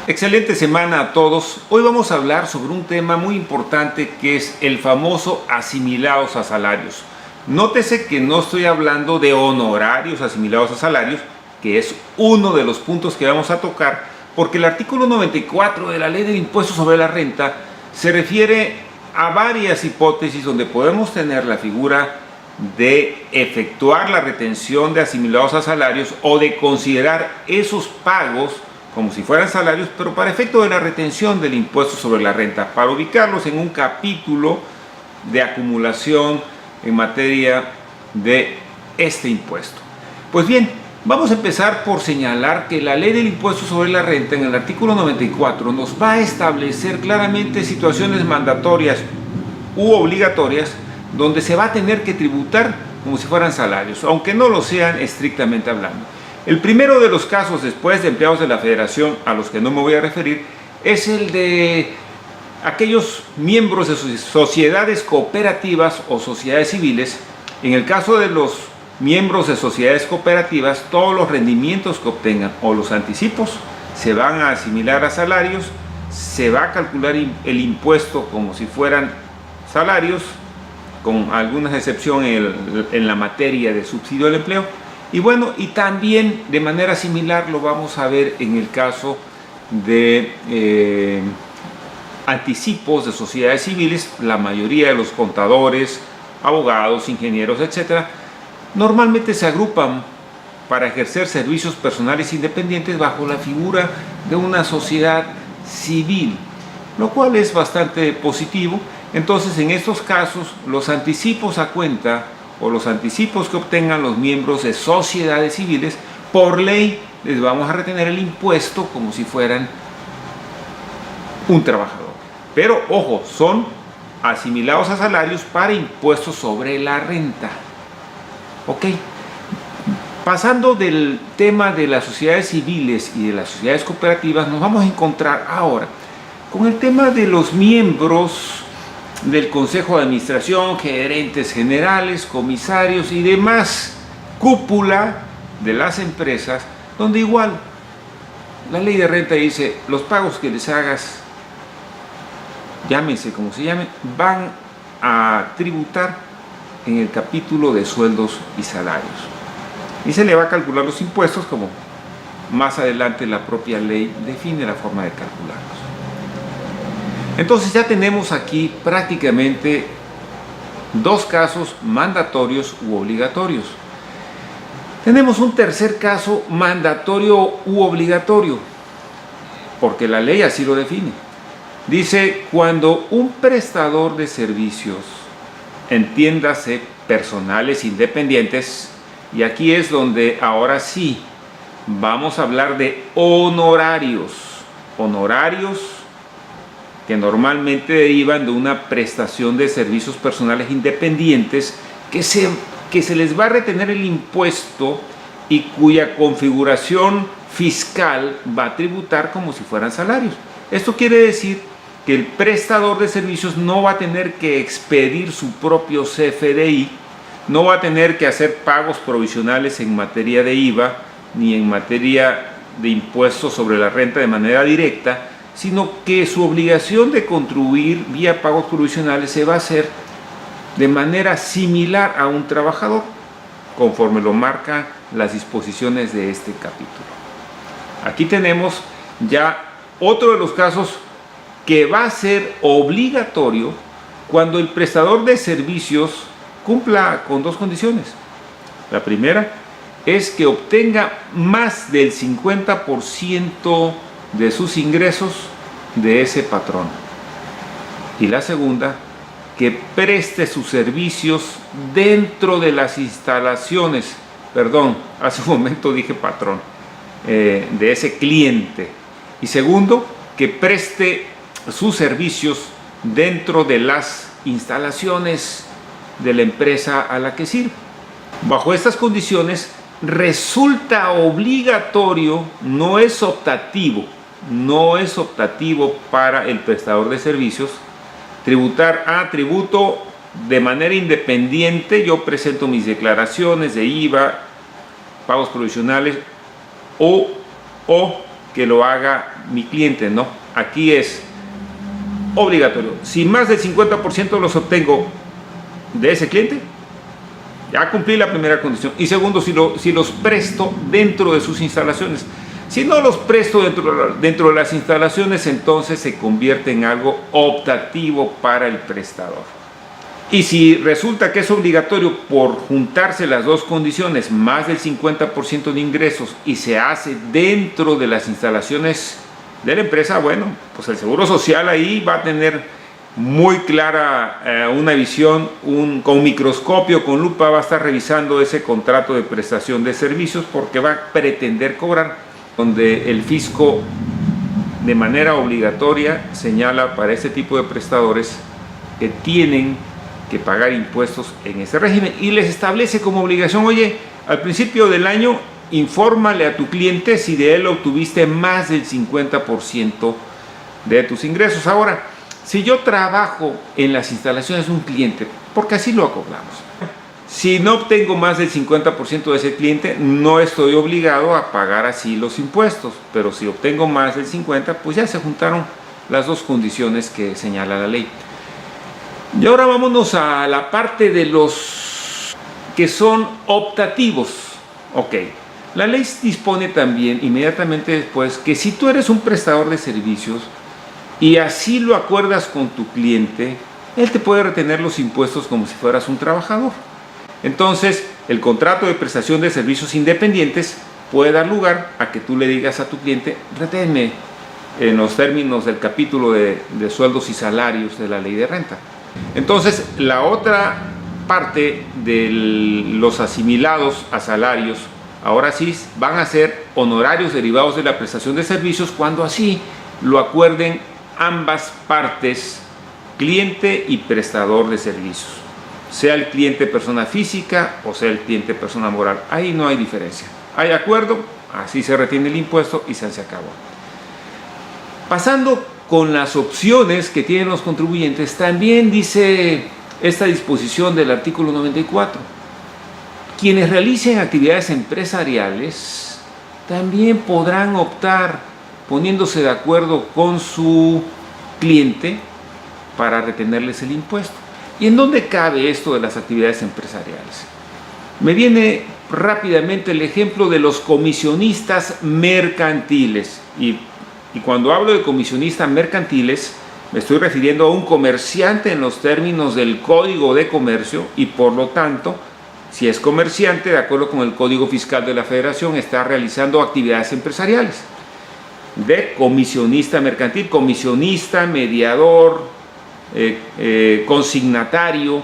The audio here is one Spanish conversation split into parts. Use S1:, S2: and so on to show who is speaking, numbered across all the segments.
S1: Excelente semana a todos. Hoy vamos a hablar sobre un tema muy importante que es el famoso asimilados a salarios. Nótese que no estoy hablando de honorarios asimilados a salarios, que es uno de los puntos que vamos a tocar, porque el artículo 94 de la Ley del Impuesto sobre la Renta se refiere a varias hipótesis donde podemos tener la figura de efectuar la retención de asimilados a salarios o de considerar esos pagos como si fueran salarios, pero para efecto de la retención del impuesto sobre la renta, para ubicarlos en un capítulo de acumulación en materia de este impuesto. Pues bien, vamos a empezar por señalar que la Ley del Impuesto sobre la Renta en el artículo 94 nos va a establecer claramente situaciones mandatorias u obligatorias donde se va a tener que tributar como si fueran salarios, aunque no lo sean estrictamente hablando. El primero de los casos, después de empleados de la Federación, a los que no me voy a referir, es el de aquellos miembros de sus sociedades cooperativas o sociedades civiles. En el caso de los miembros de sociedades cooperativas, todos los rendimientos que obtengan o los anticipos se van a asimilar a salarios, se va a calcular el impuesto como si fueran salarios, con algunas excepciones en la materia de subsidio al empleo. Y bueno, y también de manera similar lo vamos a ver en el caso de anticipos de sociedades civiles. La mayoría de los contadores, abogados, ingenieros, etcétera, normalmente se agrupan para ejercer servicios personales independientes bajo la figura de una sociedad civil, lo cual es bastante positivo. Entonces, en estos casos, los anticipos a cuenta o los anticipos que obtengan los miembros de sociedades civiles, por ley les vamos a retener el impuesto como si fueran un trabajador. Pero ojo, son asimilados a salarios para impuestos sobre la renta. Ok. Pasando del tema de las sociedades civiles y de las sociedades cooperativas, nos vamos a encontrar ahora con el tema de los miembros del Consejo de Administración, gerentes generales, comisarios y demás cúpula de las empresas, donde igual la ley de renta dice los pagos que les hagas, llámense como se llamen, van a tributar en el capítulo de sueldos y salarios. Y se le va a calcular los impuestos como más adelante la propia ley define la forma de calcularlos. Entonces ya tenemos aquí prácticamente dos casos mandatorios u obligatorios. Tenemos un tercer caso mandatorio u obligatorio, porque la ley así lo define. Dice, cuando un prestador de servicios, entiéndase personales independientes, y aquí es donde ahora sí vamos a hablar de honorarios que normalmente derivan de una prestación de servicios personales independientes que se les va a retener el impuesto y cuya configuración fiscal va a tributar como si fueran salarios. Esto quiere decir que el prestador de servicios no va a tener que expedir su propio CFDI, no va a tener que hacer pagos provisionales en materia de IVA ni en materia de impuestos sobre la renta de manera directa, sino que su obligación de contribuir vía pagos provisionales se va a hacer de manera similar a un trabajador, conforme lo marcan las disposiciones de este capítulo. Aquí tenemos ya otro de los casos que va a ser obligatorio cuando el prestador de servicios cumpla con dos condiciones. La primera es que obtenga más del 50% de sus ingresos de ese patrón. Y la segunda, que preste sus servicios dentro de las instalaciones, perdón, hace un momento dije patrón, de ese cliente. Y segundo, que preste sus servicios dentro de las instalaciones de la empresa a la que sirve. Bajo estas condiciones, resulta obligatorio, no es optativo para el prestador de servicios tributo de manera independiente. Yo presento mis declaraciones de IVA, pagos provisionales, o que lo haga mi cliente, no. Aquí es obligatorio. Si más del 50% los obtengo de ese cliente, ya cumplí la primera condición. Y segundo, si los presto dentro de sus instalaciones. Si no los presto dentro de las instalaciones, entonces se convierte en algo optativo para el prestador. Y si resulta que es obligatorio por juntarse las dos condiciones, más del 50% de ingresos, y se hace dentro de las instalaciones de la empresa, bueno, pues el Seguro Social ahí va a tener muy clara una visión, con microscopio, con lupa, va a estar revisando ese contrato de prestación de servicios, porque va a pretender cobrar, donde el fisco de manera obligatoria señala para este tipo de prestadores que tienen que pagar impuestos en ese régimen, y les establece como obligación: oye, al principio del año infórmale a tu cliente si de él obtuviste más del 50% de tus ingresos. Ahora, si yo trabajo en las instalaciones de un cliente, porque así lo acordamos, si no obtengo más del 50% de ese cliente, no estoy obligado a pagar así los impuestos, pero si obtengo más del 50%, pues ya se juntaron las dos condiciones que señala la ley. Y ahora vámonos a la parte de los que son optativos. Ok, la ley dispone también inmediatamente después que si tú eres un prestador de servicios y así lo acuerdas con tu cliente, él te puede retener los impuestos como si fueras un trabajador. Entonces, el contrato de prestación de servicios independientes puede dar lugar a que tú le digas a tu cliente: reténme en los términos del capítulo de sueldos y salarios de la ley de renta. Entonces, la otra parte de los asimilados a salarios, ahora sí van a ser honorarios derivados de la prestación de servicios, cuando así lo acuerden ambas partes, cliente y prestador de servicios, sea el cliente persona física o sea el cliente persona moral. Ahí no hay diferencia, hay acuerdo, así se retiene el impuesto y se acabó. Pasando con las opciones que tienen los contribuyentes, también dice esta disposición del artículo 94: quienes realicen actividades empresariales también podrán optar, poniéndose de acuerdo con su cliente, para retenerles el impuesto. ¿Y en dónde cabe esto de las actividades empresariales? Me viene rápidamente el ejemplo de los comisionistas mercantiles. Y cuando hablo de comisionistas mercantiles, me estoy refiriendo a un comerciante en los términos del Código de Comercio, y por lo tanto, si es comerciante, de acuerdo con el Código Fiscal de la Federación, está realizando actividades empresariales. De comisionista mercantil, comisionista, mediador, consignatario.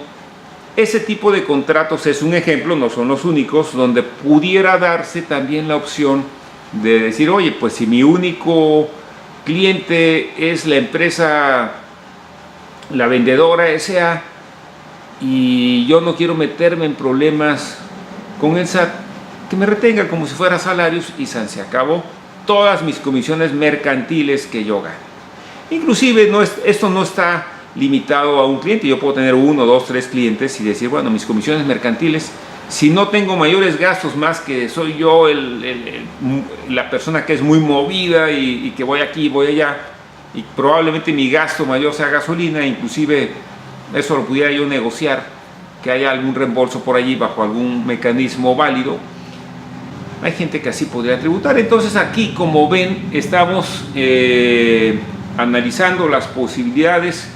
S1: Ese tipo de contratos es un ejemplo, no son los únicos, donde pudiera darse también la opción de decir: oye, pues si mi único cliente es la empresa, la vendedora S.A., y yo no quiero meterme en problemas con el SAT, que me retenga como si fuera salarios y se acabó todas mis comisiones mercantiles que yo gane. Inclusive esto no está limitado a un cliente. Yo puedo tener 1, 2, 3 clientes y decir: bueno, mis comisiones mercantiles, si no tengo mayores gastos más que soy yo la persona que es muy movida y que voy aquí, voy allá, y probablemente mi gasto mayor sea gasolina, inclusive eso lo pudiera yo negociar, que haya algún reembolso por allí bajo algún mecanismo válido. Hay gente que así podría tributar. Entonces aquí, como ven, estamos analizando las posibilidades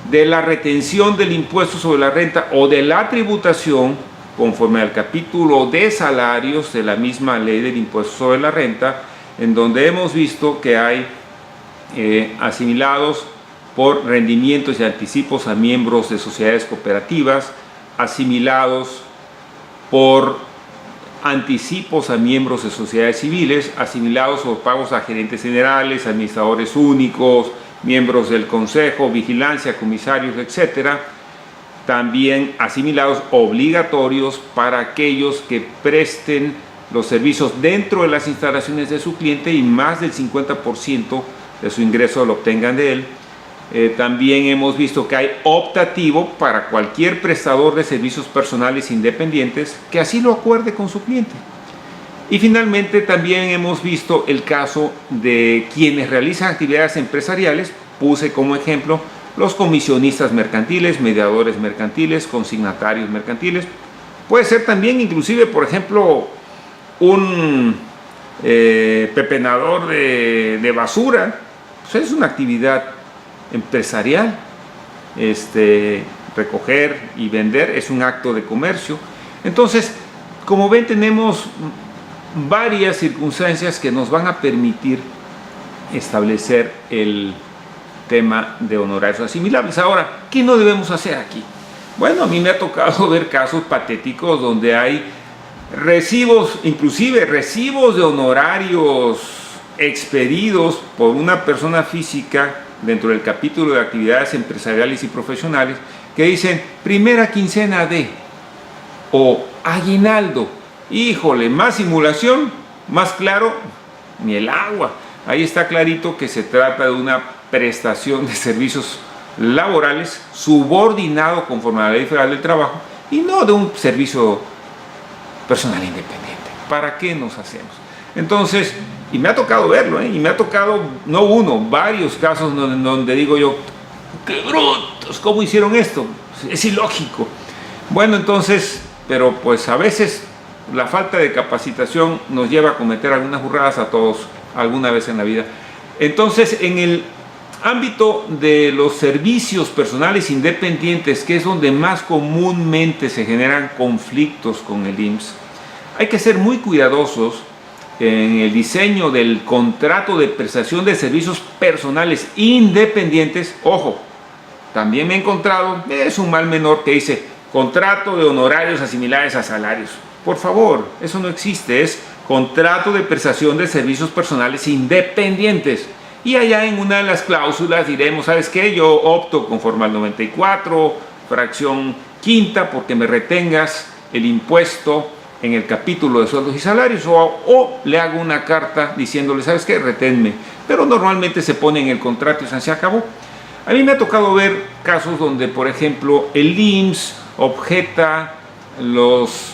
S1: de la retención del impuesto sobre la renta o de la tributación conforme al capítulo de salarios de la misma ley del impuesto sobre la renta, en donde hemos visto que hay asimilados por rendimientos y anticipos a miembros de sociedades cooperativas, asimilados por anticipos a miembros de sociedades civiles, asimilados por pagos a gerentes generales, administradores únicos, miembros del consejo, vigilancia, comisarios, etcétera. También asimilados obligatorios para aquellos que presten los servicios dentro de las instalaciones de su cliente y más del 50% de su ingreso lo obtengan de él. También hemos visto que hay optativo para cualquier prestador de servicios personales independientes que así lo acuerde con su cliente. Y finalmente también hemos visto el caso de quienes realizan actividades empresariales. Puse como ejemplo los comisionistas mercantiles, mediadores mercantiles, consignatarios mercantiles. Puede ser también inclusive, por ejemplo, un pepenador de basura. Pues es una actividad empresarial. Recoger y vender es un acto de comercio. Entonces, como ven, tenemos varias circunstancias que nos van a permitir establecer el tema de honorarios asimilables. Ahora, ¿qué no debemos hacer aquí? Bueno, a mí me ha tocado ver casos patéticos donde hay recibos, inclusive recibos de honorarios expedidos por una persona física dentro del capítulo de actividades empresariales y profesionales que dicen primera quincena de o aguinaldo. Híjole, más simulación, más claro, ni el agua. Ahí está clarito que se trata de una prestación de servicios laborales subordinado conforme a la Ley Federal del Trabajo y no de un servicio personal independiente. ¿Para qué nos hacemos? Entonces, y me ha tocado verlo, y me ha tocado no uno, varios casos donde digo yo, ¡qué brutos! ¿Cómo hicieron esto? Es ilógico. Bueno, entonces, pero pues a veces la falta de capacitación nos lleva a cometer algunas burradas a todos alguna vez en la vida. Entonces, en el ámbito de los servicios personales independientes, que es donde más comúnmente se generan conflictos con el IMSS, hay que ser muy cuidadosos en el diseño del contrato de prestación de servicios personales independientes. Ojo, también me he encontrado, es un mal menor que dice contrato de honorarios asimilables a salarios. Por favor, eso no existe, es contrato de prestación de servicios personales independientes. Y allá en una de las cláusulas diremos, ¿sabes qué? Yo opto conforme al 94, fracción quinta, porque me retengas el impuesto en el capítulo de sueldos y salarios, o le hago una carta diciéndole, ¿sabes qué? Reténme. Pero normalmente se pone en el contrato y se acabó. A mí me ha tocado ver casos donde, por ejemplo, el IMSS objeta los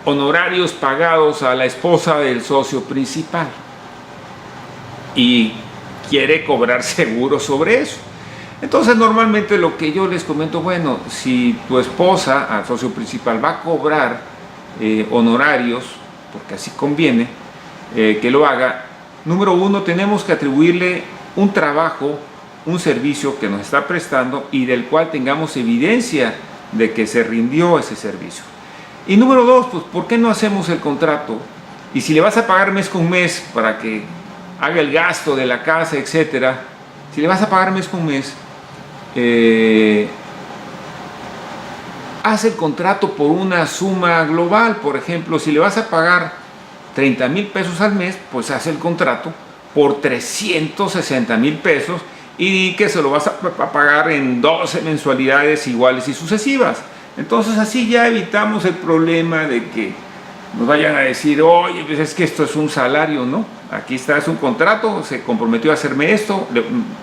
S1: honorarios pagados a la esposa del socio principal y quiere cobrar seguro sobre eso. Entonces normalmente lo que yo les comento, bueno, si tu esposa al socio principal va a cobrar honorarios, porque así conviene que lo haga, número uno, tenemos que atribuirle un trabajo, un servicio que nos está prestando y del cual tengamos evidencia de que se rindió ese servicio. Y número dos, pues ¿por qué no hacemos el contrato? Y si le vas a pagar mes con mes para que haga el gasto de la casa, etcétera, si le vas a pagar mes con mes, haz el contrato por una suma global. Por ejemplo, si le vas a pagar 30,000 pesos al mes, pues haz el contrato por 360,000 pesos y que se lo vas a pagar en 12 mensualidades iguales y sucesivas. Entonces así ya evitamos el problema de que nos vayan a decir, oye, pues es que esto es un salario, ¿no? Aquí está, es un contrato, se comprometió a hacerme esto,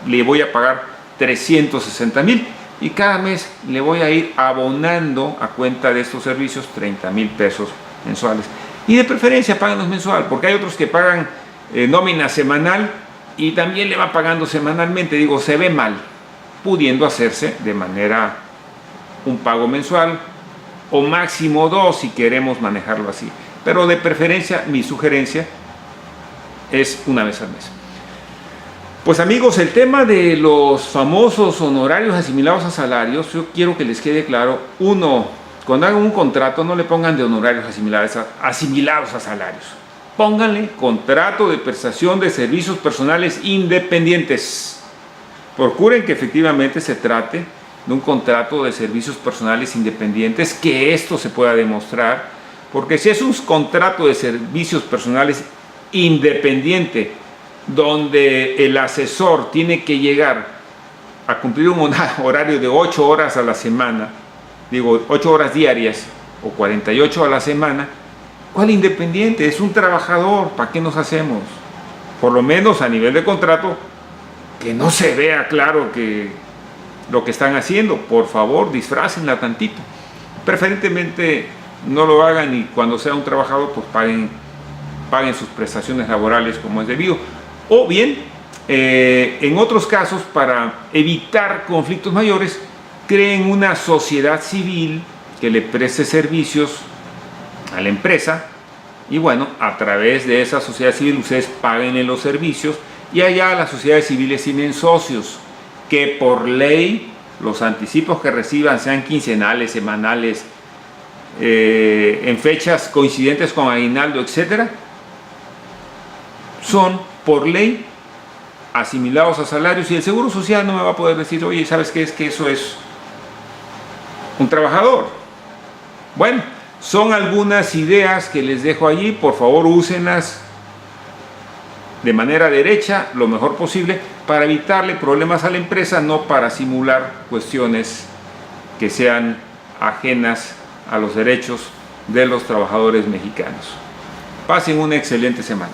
S1: le voy a pagar 360,000 y cada mes le voy a ir abonando a cuenta de estos servicios 30,000 pesos mensuales. Y de preferencia páganos mensual, porque hay otros que pagan nómina semanal y también le va pagando semanalmente. Digo, se ve mal, pudiendo hacerse de manera un pago mensual o máximo 2 si queremos manejarlo así. Pero de preferencia, mi sugerencia es una vez al mes. Pues amigos, el tema de los famosos honorarios asimilados a salarios, yo quiero que les quede claro. Uno, cuando hagan un contrato no le pongan de honorarios asimilados a salarios. Pónganle contrato de prestación de servicios personales independientes. Procuren que efectivamente se trate de un contrato de servicios personales independientes, que esto se pueda demostrar, porque si es un contrato de servicios personales independiente, donde el asesor tiene que llegar a cumplir un horario de 8 horas a la semana, digo 8 horas diarias o 48 a la semana, ¿cuál independiente? Es un trabajador, ¿para qué nos hacemos? Por lo menos a nivel de contrato, que no se vea claro que lo que están haciendo. Por favor, disfrácenla tantito. Preferentemente no lo hagan y cuando sea un trabajador pues paguen paguen sus prestaciones laborales como es debido. O bien, en otros casos, para evitar conflictos mayores, creen una sociedad civil que le preste servicios a la empresa y bueno, a través de esa sociedad civil ustedes paguen los servicios y allá las sociedades civiles tienen socios que por ley los anticipos que reciban, sean quincenales, semanales, en fechas coincidentes con aguinaldo, etcétera, son por ley asimilados a salarios y el Seguro Social no me va a poder decir, oye, ¿sabes qué? Es que eso es un trabajador. Bueno, son algunas ideas que les dejo allí, por favor úsenlas de manera derecha lo mejor posible para evitarle problemas a la empresa, no para simular cuestiones que sean ajenas a los derechos de los trabajadores mexicanos. Pasen una excelente semana.